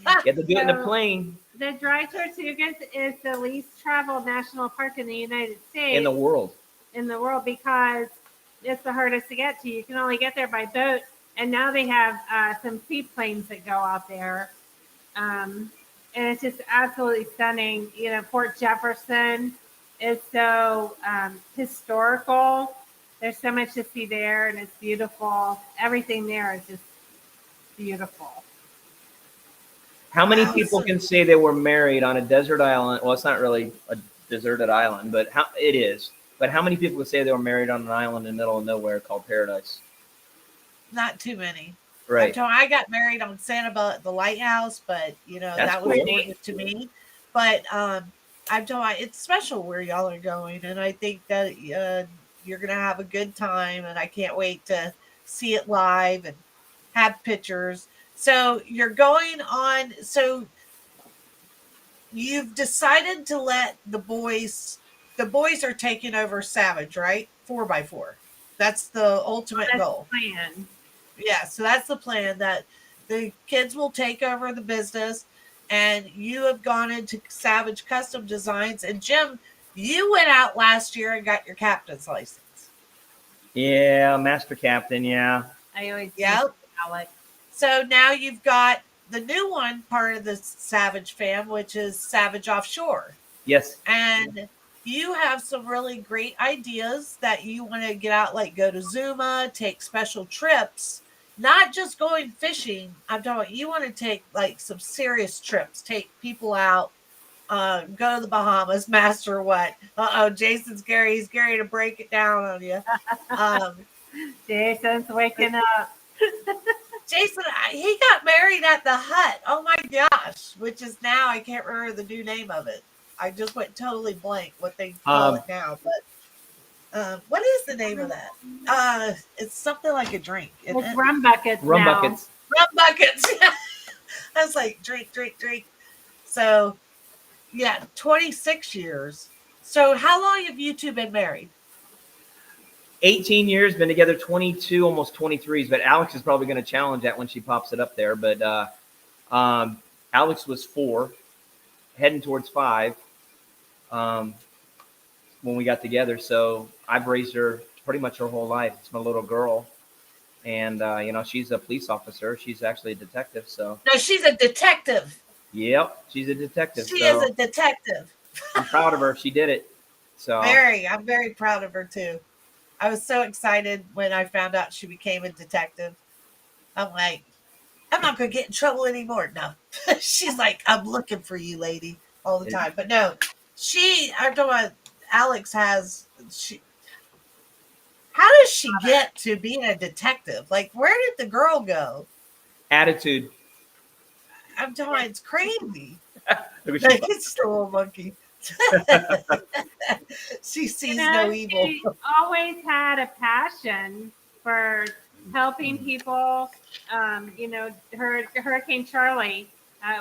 have to do it in the plane. The Dry Tortugas is the least traveled national park in the United States. In the world. Because it's the hardest to get to. You can only get there by boat. And now they have some seaplanes that go out there. And it's just absolutely stunning. Fort Jefferson is so historical. There's so much to see there, and it's beautiful. Everything there is just beautiful. How many people can say they were married on a desert island? Well, it's not really a deserted island, but it is. But how many people would say they were married on an island in the middle of nowhere called Paradise? Not too many. Right. I got married on Sanibel at the lighthouse, but that was cool. important to me. But it's special where y'all are going, and I think that you're gonna have a good time, and I can't wait to see it live and have pictures. So you're going on. So you've decided to let the boys. The boys are taking over Savage, right? 4x4. That's the ultimate goal. The plan. Yeah, so that's the plan, that the kids will take over the business, and you have gone into Savage Custom Designs. And Jim, you went out last year and got your captain's license. Yeah, master captain. Yeah. I always Yep. Alex. So now you've got the new one, part of the Savage fam, which is Savage Offshore. Yes. And you have some really great ideas that you want to get out, like go to Zuma, take special trips, not just going fishing. I'm talking about you want to take like some serious trips, take people out, go to the Bahamas, master what? Jason's Gary. He's Gary to break it down on you. Jason's waking up. Jason, he got married at the hut. Oh my gosh, which is now, I can't remember the new name of it. I just went totally blank what they call it now. But what is the name of that? It's something like a drink. It's rum buckets. Rum now. buckets. Rum buckets. I was like, drink. So, yeah, 26 years. So how long have you two been married? 18 years, been together 22, almost 23. But Alex is probably going to challenge that when she pops it up there. But Alex was 4, heading towards 5 when we got together. So I've raised her pretty much her whole life. It's my little girl. And, she's a police officer. She's actually a detective. So, No, she's a detective. yep, she's a detective. She is So a detective. I'm proud of her. She did it. So, I'm very proud of her too. I was so excited when I found out she became a detective. I'm like, I'm not going to get in trouble anymore. No. She's like, I'm looking for you, lady, all the time. But no, I'm talking about how does she get to being a detective? Like, where did the girl go? attitude. I'm talking about, it's crazy. Look at Like, it's still a little monkey. She sees no evil. She always had a passion for helping people. Hurricane Charlie,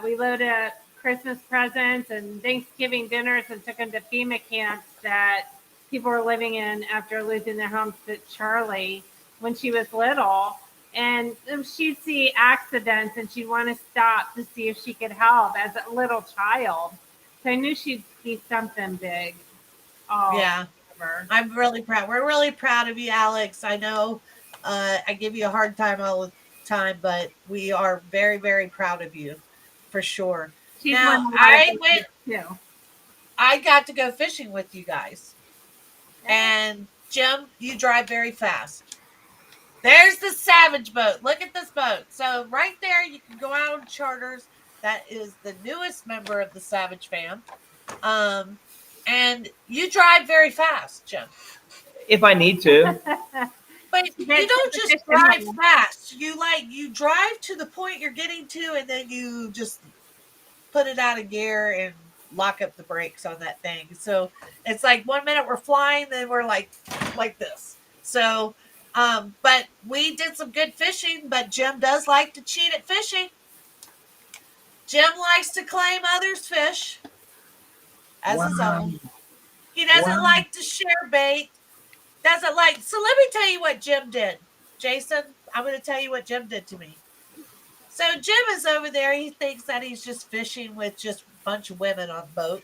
we loaded up Christmas presents and Thanksgiving dinners and took them to FEMA camps that people were living in after losing their homes to Charlie when she was little. And she'd see accidents and she'd want to stop to see if she could help as a little child. So I knew she'd see something big. Oh, Yeah. I'm really proud. We're really proud of you, Alex. I know I give you a hard time all the time, but we are very, very proud of you for sure. She's Now, won a lot of things too. I got to go fishing with you guys. And Jim, you drive very fast. There's the Savage boat. Look at this boat. So right there, you can go out on charters. That is the newest member of the Savage fam. And you drive very fast, Jim. If I need to. But you don't just drive fast. You drive to the point you're getting to, and then you just put it out of gear and lock up the brakes on that thing. So it's like 1 minute we're flying, then we're like this. So, but we did some good fishing. But Jim does like to cheat at fishing. Jim likes to claim others' fish as his own. He doesn't like to share bait. Doesn't like. So let me tell you what Jim did. Jason, I'm going to tell you what Jim did to me. So Jim is over there. He thinks that he's just fishing with just a bunch of women on the boat.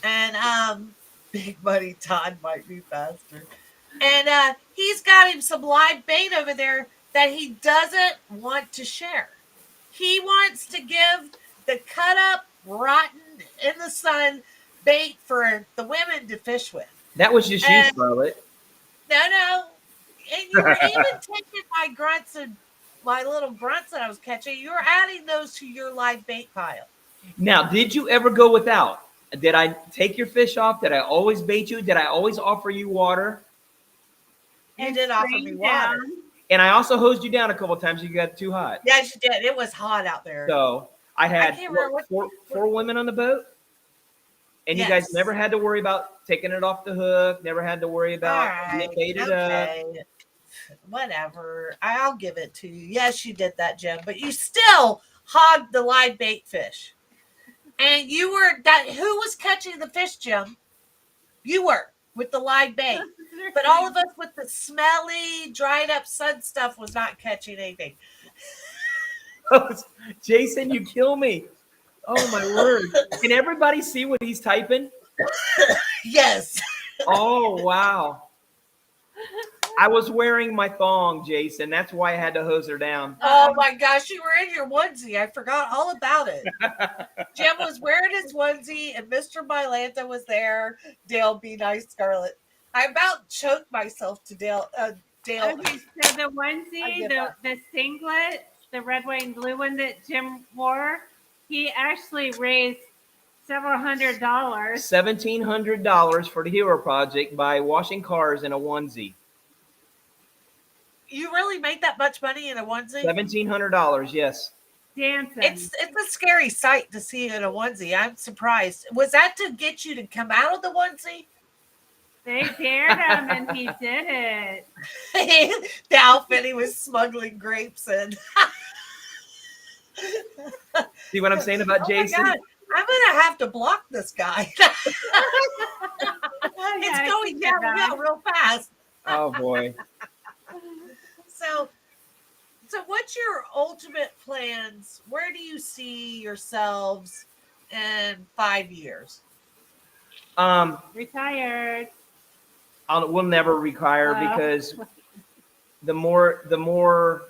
And Big Buddy Todd might be faster. And he's got him some live bait over there that he doesn't want to share. He wants to give the cut up, rotten, in the sun bait for the women to fish with. That was just you, Charlotte. No. And you were even taking my grunts and my little grunts that I was catching. You were adding those to your live bait pile. Now, did you ever go without? Did I take your fish off? Did I always bait you? Did I always offer you water? You did offer me water. And I also hosed you down a couple of times. You got too hot. Yes, you did. It was hot out there. So I had four women on the boat. And you guys never had to worry about taking it off the hook. Never had to worry about getting baited up. Whatever. I'll give it to you. Yes, you did that, Jim. But you still hogged the live bait fish. And you were who was catching the fish, Jim? You were with the live bait. But all of us with the smelly, dried up sun stuff was not catching anything. Jason, you kill me. Oh my word. Can everybody see what he's typing? Yes. Oh wow. I was wearing my thong, Jason. That's why I had to hose her down. Oh my gosh, you were in your onesie. I forgot all about it. Jim was wearing his onesie, and Mr. Mylanta was there. Dale, be nice, Scarlett. I about choked myself to Dale. Okay, so the onesie, the singlet, the red, white, and blue one that Jim wore, he actually raised several $100s. $1,700 for the Hero Project by washing cars in a onesie. You really made that much money in a onesie? $1,700, yes. Dancing. It's a scary sight to see in a onesie. I'm surprised. Was that to get you to come out of the onesie? They dared him, and he did it. The outfit he was smuggling grapes in. See what I'm saying about Jason? My God. I'm gonna have to block this guy. It's going downhill real fast. Oh boy. So what's your ultimate plans? Where do you see yourselves in 5 years? Retired. we'll never retire because the more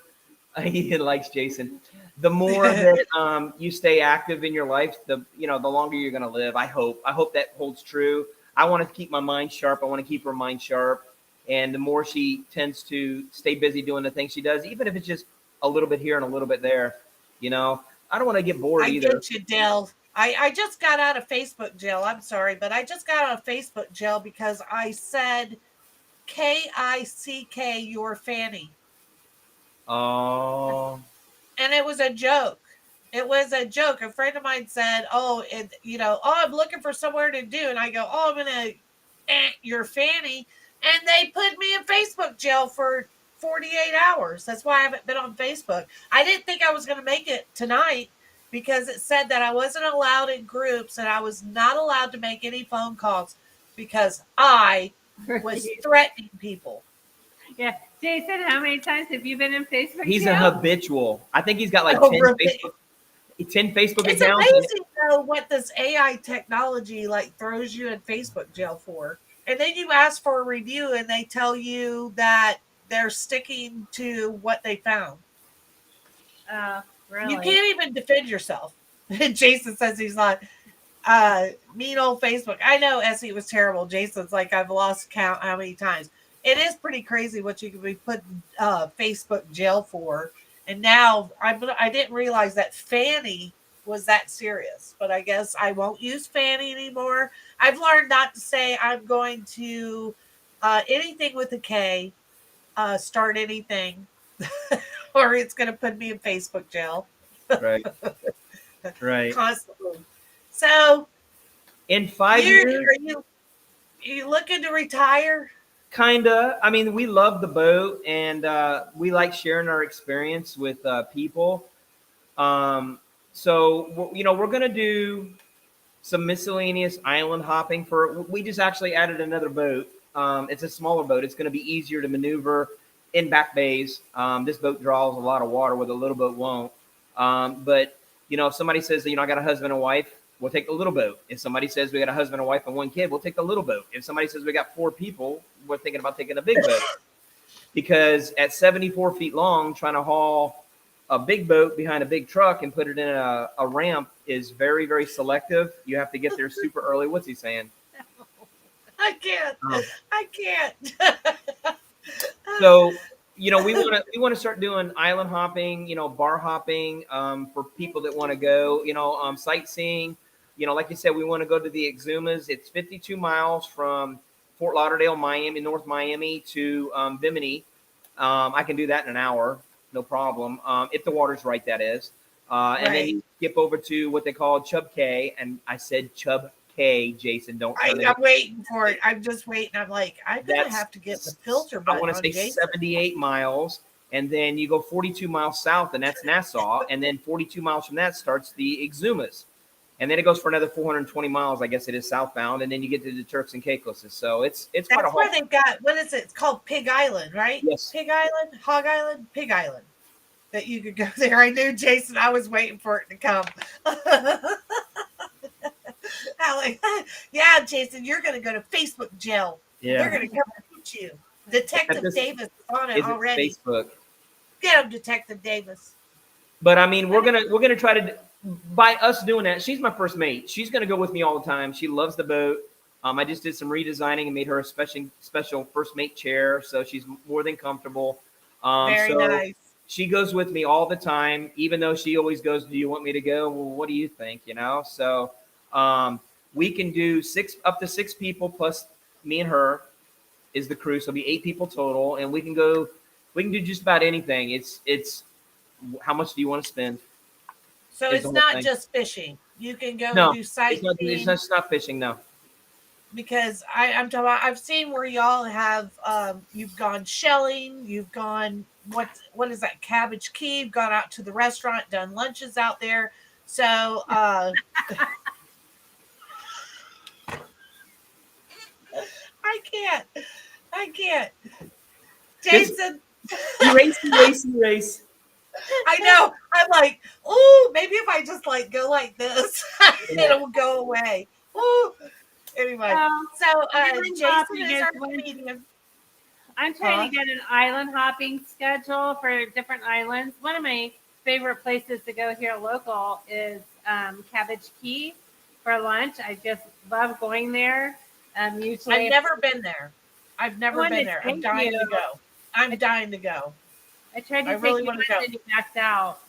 he likes Jason. The more that you stay active in your life, the longer you're going to live. I hope that holds true. I want to keep my mind sharp. I want to keep her mind sharp. And the more she tends to stay busy doing the things she does, even if it's just a little bit here and a little bit there, I don't want to get bored either. I get you, Dale. I just got out of Facebook jail. I'm sorry, but I just got out of Facebook jail because I said KICK your fanny. Oh. And it was a joke. It was a joke. A friend of mine said, I'm looking for somewhere to do. And I go, I'm going to your fanny. And they put me in Facebook jail for 48 hours. That's why I haven't been on Facebook. I didn't think I was going to make it tonight because it said that I wasn't allowed in groups and I was not allowed to make any phone calls because I was threatening people. Yeah. Jason, how many times have you been in Facebook He's jail? a habitual. I think he's got like 10 Facebook it's accounts. It's amazing, though, what this AI technology throws you in Facebook jail for. And then you ask for a review and they tell you that they're sticking to what they found. Really? You can't even defend yourself. Jason says he's not mean old Facebook. I know Essie was terrible. Jason's like, I've lost count how many times. It is pretty crazy what you can be put in Facebook jail for. And now I didn't realize that Fanny was that serious, but I guess I won't use Fanny anymore. I've learned not to say I'm going to anything with a K, start anything, or it's going to put me in Facebook jail. Right. Right. Constantly. So, in 5 years, are you looking to retire? Kinda. I mean, we love the boat, and we like sharing our experience with people. So we're gonna do some miscellaneous island hopping. We just actually added another boat. It's a smaller boat. It's gonna be easier to maneuver in back bays. This boat draws a lot of water, where the little boat won't. But if somebody says I got a husband and wife, we'll take the little boat. If somebody says we got a husband and wife and one kid, we'll take the little boat. If somebody says we got 4 people, we're thinking about taking a big boat. Because at 74 feet long, trying to haul a big boat behind a big truck and put it in a ramp is very, very selective. You have to get there super early. What's he saying? I can't. I can't. So, we want to start doing island hopping, bar hopping for people that want to go, sightseeing. Like you said, we want to go to the Exumas. It's 52 miles from Fort Lauderdale, Miami, North Miami to Bimini. I can do that in an hour, no problem. If the water's right, that is. And then you skip over to what they call Chub K. And I said Chub K, Jason. I'm waiting for it. I'm just waiting. I'm like, I'm going to have to get the filter button. I want to say Jason. 78 miles. And then you go 42 miles south, and that's Nassau. And then 42 miles from that starts the Exumas. And then it goes for another 420 miles, I guess it is southbound, and then you get to the Turks and Caicos. So it's quite a haul. That's where they've got, what is it? It's called Pig Island, right? Yes. Pig Island, Hog Island, Pig Island. That you could go there. I knew, Jason, I was waiting for it to come. Yeah, Jason, you're going to go to Facebook jail. Yeah. They're going to come and hit you. Detective Davis is on it already. Facebook. Get him, Detective Davis. But I mean, we're gonna try to. By us doing that, she's my first mate. She's going to go with me all the time. She loves the boat. I just did some redesigning and made her a special first mate chair, so she's more than comfortable. Very nice. She goes with me all the time, even though she always goes, do you want me to go? Well, what do you think? So we can do up to 6 people plus me and her is the crew. So it'll be 8 people total, and we can do just about anything. It's how much do you want to spend? So it's not just fishing. You can go do sightseeing. It's not fishing, no. Because I'm talking about, I've seen where y'all have you've gone shelling, you've gone what is that, Cabbage Key, you've gone out to the restaurant, done lunches out there. So I can't. Jason. Race. I know. I'm like, oh, maybe if I just go like this, it'll go away. Oh, Anyway, Um, so island Jason hopping is is our one. comedian. I'm Huh? trying to get an island hopping schedule for different islands. One of my favorite places to go here local is Cabbage Key for lunch. I just love going there. I've Usually, never been there. I've I never wanted been to there. I'm take dying you. to go. I'm I, dying to go. I tried I to take really you want to once go. and you backed out.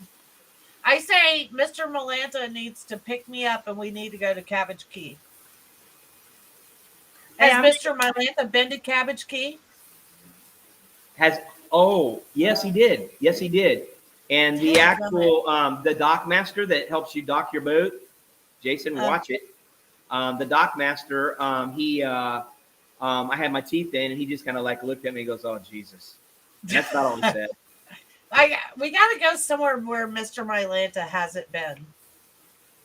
I say Mr. Malanta needs to pick me up and we need to go to Cabbage Key. Has Yeah, Mr. Malanta been to Cabbage Key? Has oh yes he did. Yes he did. And the Dadgummit. actual the dock master that helps you dock your boat, Jason, Um, watch it. The dock master, I had my teeth in, and he just kind of like looked at me and goes, "Oh Jesus," and that's about all he said. we got to go somewhere where Mr. Malanta hasn't been.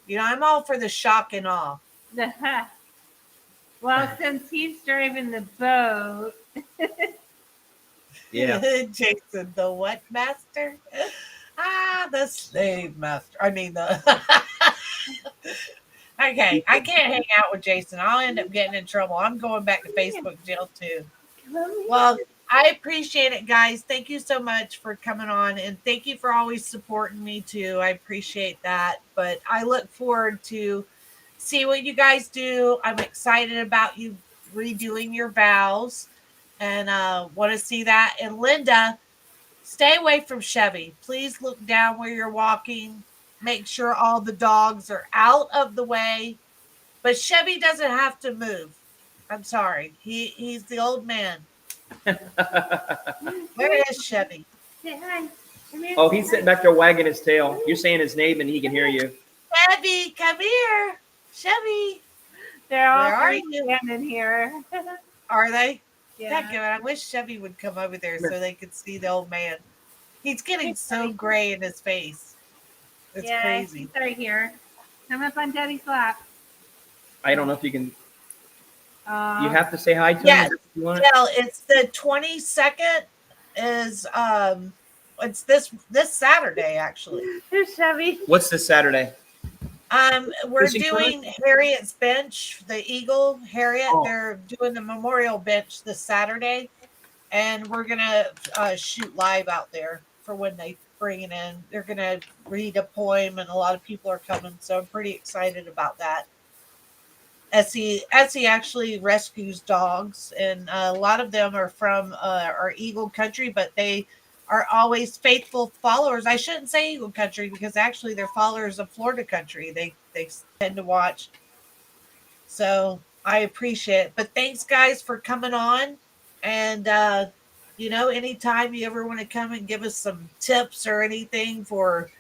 You know, I'm all for the shock and awe. well, since he's driving the boat, Yeah. Jason, the what master? Ah, the slave master. I mean, the. Okay, I can't hang out with Jason. I'll end up getting in trouble. I'm going back to Facebook jail too. come Well, here. I appreciate it, guys. Thank you so much for coming on, and thank you for always supporting me too. I appreciate that. But I look forward to see what you guys do. I'm excited about you redoing your vows, and want to see that. And Linda, stay away from Chevy. Please look down where you're walking. Make sure all the dogs are out of the way. But Chevy doesn't have to move. I'm sorry. He's the old man. Where is Chevy? Say hi. Come here. Oh, Say he's sitting hi. back there wagging his tail. You're saying his name, and he can hear you. Chevy, come here. Chevy, They're all where are three you? standing here. Are they? yeah. Dadgummit, I wish Chevy would come over there Come so here. they could see the old man. He's getting Hey, so buddy. gray in his face. It's Yeah, crazy. he's right here. Come up on Daddy's lap. I don't know if you can. You Uh, have to say hi to him. Yes. Is that what you want? Well, it's the 22nd is it's this Saturday actually. Here's Chevy. What's this Saturday? We're Fishing tournament? doing Harriet's bench, the Eagle Harriet. Oh, They're doing the memorial bench this Saturday, and we're gonna shoot live out there for when they bring it in. They're gonna read a poem, and a lot of people are coming, so I'm pretty excited about that. Essie actually rescues dogs, and a lot of them are from our Eagle country, but they are always faithful followers. I shouldn't say Eagle country because actually they're followers of Florida country. They tend to watch. So I appreciate it. But thanks guys for coming on. And anytime you ever want to come and give us some tips or anything for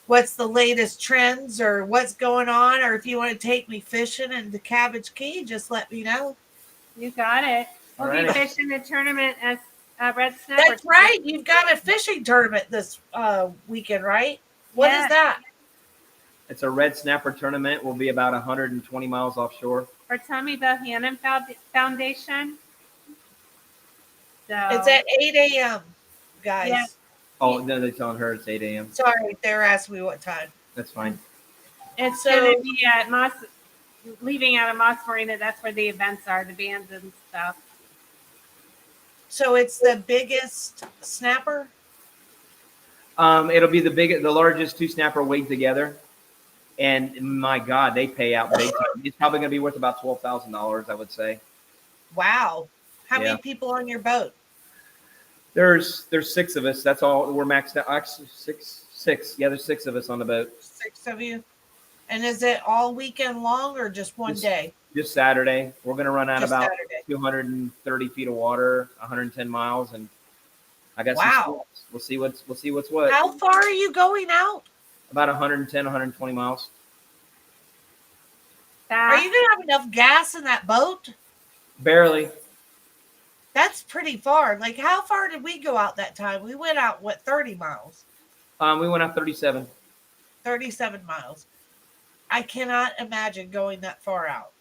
what's the latest trends or what's going on, or if you want to take me fishing into Cabbage Key, just let me know. You got it. We'll be alrighty. fishing the tournament as red snapper. That's right. You've got a fishing tournament this weekend, right? What is Yeah. that? It's a red snapper tournament. We'll be about 120 miles offshore. For Tommy Bohannon Foundation. So It's at 8 a.m., guys. Yeah. Oh, no, they're telling her it's 8 a.m. Sorry, they're asking me what time. That's fine. it's So- gonna be at Moss, leaving out of Moss Marina. That's where the events are, the bands and stuff. So it's the biggest snapper? It'll be the largest two snapper weighed together. And my God, they pay out big time. It's probably going to be worth about $12,000, I would say. Wow. How Yeah. many people on your boat? There's 6 of us. That's all. We're maxed out. Actually, six. Yeah, there's 6 of us on the boat. 6 of you. And is it all weekend long or just one Just- day? Just Saturday. We're going to run out Just about Saturday. 230 feet of water, 110 miles, and I got some Wow. squats. We'll see what's what. How far are you going out? About 110, 120 miles. Are you going to have enough gas in that boat? Barely. That's pretty far. Like, how far did we go out that time? We went out, 30 miles? We went out 37. 37 miles. I cannot imagine going that far out.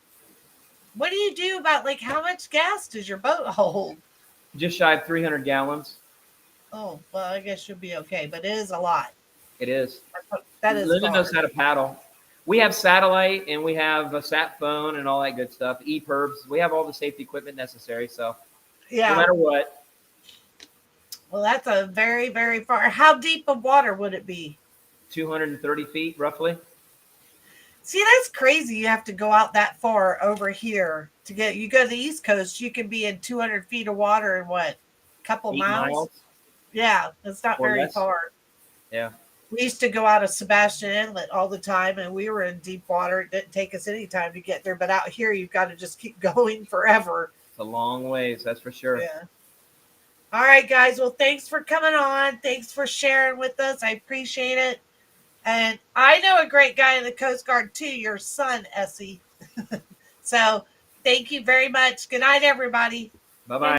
What do you do about, like, how much gas does your boat hold? Just shy of 300 gallons. Oh, well, I guess you'll be okay, but it is a lot. It is. That is Linda far. knows how to paddle. We have satellite and we have a sat phone and all that good stuff. EPIRBs. We have all the safety equipment necessary. So no Yeah. matter what, Well, that's a very, very far. How deep of water would it be? 230 feet roughly. See, that's crazy. You have to go out that far over here to get. You go to the East Coast, you can be in 200 feet of water in what, couple 8 miles? miles Yeah, it's not or very less. far. Yeah. We used to go out of Sebastian Inlet all the time, and we were in deep water. It didn't take us any time to get there, but out here, you've got to just keep going forever. It's a long ways, that's for sure. Yeah. All right, guys. Well, thanks for coming on. Thanks for sharing with us. I appreciate it. And I know a great guy in the Coast Guard too, your son, Essie. So thank you very much. Good night, everybody. Bye bye.